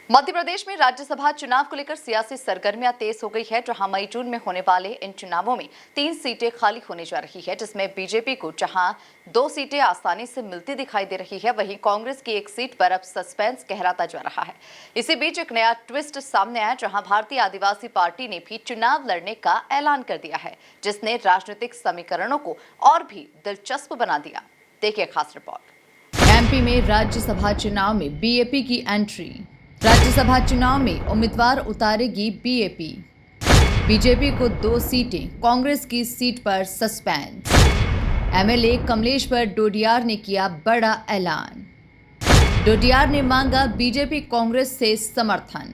मध्य प्रदेश में राज्यसभा चुनाव को लेकर सियासी सरगर्मियां तेज हो गई है, जहां मई जून में होने वाले इन चुनावों में 3 सीटें खाली होने जा रही है, जिसमें बीजेपी को जहां 2 सीटें आसानी से मिलती दिखाई दे रही है, वहीं कांग्रेस की एक सीट पर अब सस्पेंस गहराता जा रहा है। इसी बीच एक नया ट्विस्ट सामने आया, जहां भारतीय आदिवासी पार्टी ने भी चुनाव लड़ने का ऐलान कर दिया है, जिसने राजनीतिक समीकरणों को और भी दिलचस्प बना दिया। देखिए खास रिपोर्ट। एमपी में राज्यसभा चुनाव में बीएपी की एंट्री। राज्यसभा चुनाव में उम्मीदवार उतारेगी बीएपी। बीजेपी को 2 सीटें, कांग्रेस की सीट पर सस्पेंस। एमएलए कमलेश्वर डोडियार ने किया बड़ा ऐलान। डोडियार ने मांगा बीजेपी कांग्रेस से समर्थन।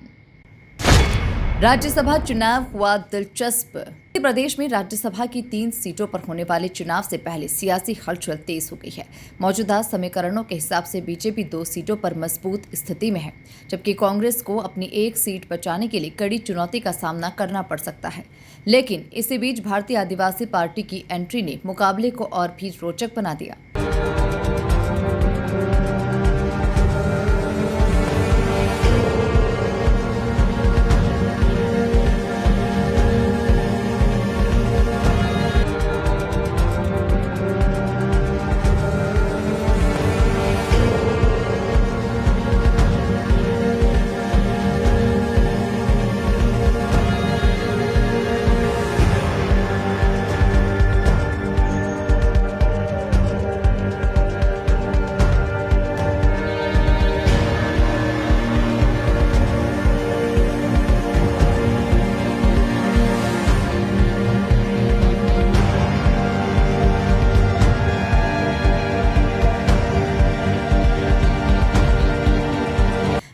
राज्यसभा चुनाव हुआ दिलचस्प। मध्य प्रदेश में राज्यसभा की 3 सीटों पर होने वाले चुनाव से पहले सियासी हलचल तेज हो गई है। मौजूदा समीकरणों के हिसाब से बीजेपी 2 सीटों पर मजबूत स्थिति में है, जबकि कांग्रेस को अपनी एक सीट बचाने के लिए कड़ी चुनौती का सामना करना पड़ सकता है। लेकिन इसी बीच भारतीय आदिवासी पार्टी की एंट्री ने मुकाबले को और भी रोचक बना दिया।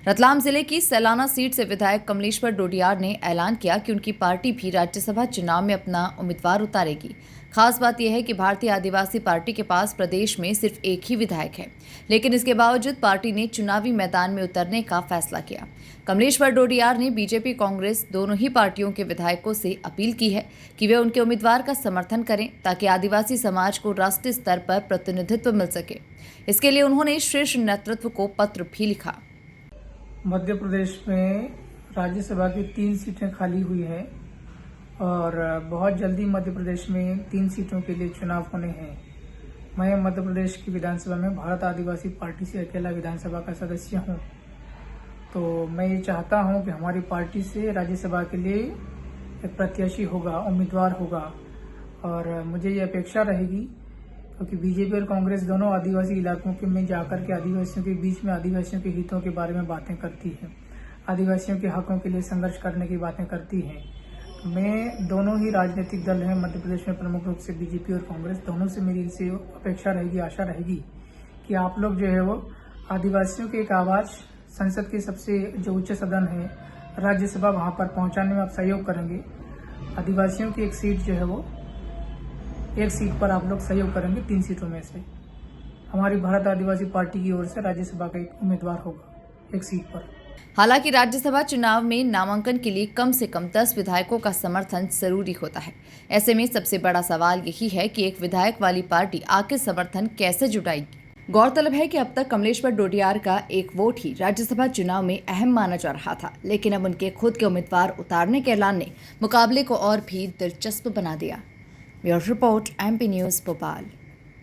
रतलाम जिले की सैलाना सीट से विधायक कमलेश्वर डोडियार ने ऐलान किया कि उनकी पार्टी भी राज्यसभा चुनाव में अपना उम्मीदवार उतारेगी। खास बात यह है कि भारतीय आदिवासी पार्टी के पास प्रदेश में सिर्फ एक ही विधायक है, लेकिन इसके बावजूद पार्टी ने चुनावी मैदान में उतरने का फैसला किया। कमलेश्वर डोडियार ने बीजेपी कांग्रेस दोनों ही पार्टियों के विधायकों से अपील की है कि वे उनके उम्मीदवार का समर्थन करें, ताकि आदिवासी समाज को राष्ट्रीय स्तर पर प्रतिनिधित्व मिल सके। इसके लिए उन्होंने शीर्ष नेतृत्व को पत्र भी लिखा। मध्य प्रदेश में राज्यसभा की 3 सीटें खाली हुई हैं और बहुत जल्दी मध्य प्रदेश में 3 सीटों के लिए चुनाव होने हैं। मैं मध्य प्रदेश की विधानसभा में भारत आदिवासी पार्टी से अकेला विधानसभा का सदस्य हूं, तो मैं ये चाहता हूं कि हमारी पार्टी से राज्यसभा के लिए एक प्रत्याशी होगा, उम्मीदवार होगा, और मुझे ये अपेक्षा रहेगी क्योंकि बीजेपी और कांग्रेस दोनों आदिवासी इलाकों के में जाकर के आदिवासियों के बीच में आदिवासियों के हितों के बारे में बातें करती है, आदिवासियों के हकों के लिए संघर्ष करने की बातें करती है। मैं दोनों ही राजनीतिक दल हैं मध्य प्रदेश में, प्रमुख रूप से बीजेपी और कांग्रेस, दोनों से मेरी इसे अपेक्षा रहेगी, आशा रहेगी कि आप लोग जो है वो आदिवासियों की एक आवाज संसद के सबसे जो उच्च सदन है राज्यसभा, वहां पर पहुंचाने में आप सहयोग करेंगे। आदिवासियों की एक सीट जो है वो एक सीट पर आप लोग सहयोग करेंगे। 3 सीटों में से हमारी भारत आदिवासी पार्टी की ओर से राज्यसभा का एक उम्मीदवार होगा एक सीट पर। हालांकि राज्यसभा चुनाव में नामांकन के लिए कम से कम 10 विधायकों का समर्थन जरूरी होता है। ऐसे में सबसे बड़ा सवाल यही है कि एक विधायक वाली पार्टी आखिर समर्थन कैसे जुटाएगी। गौरतलब है कि अब तक कमलेश्वर डोडियार का एक वोट ही राज्यसभा चुनाव में अहम माना जा रहा था, लेकिन अब उनके खुद के उम्मीदवार उतारने के ऐलान ने मुकाबले को और भी दिलचस्प बना दिया। Bureau report, MP news Bhopal.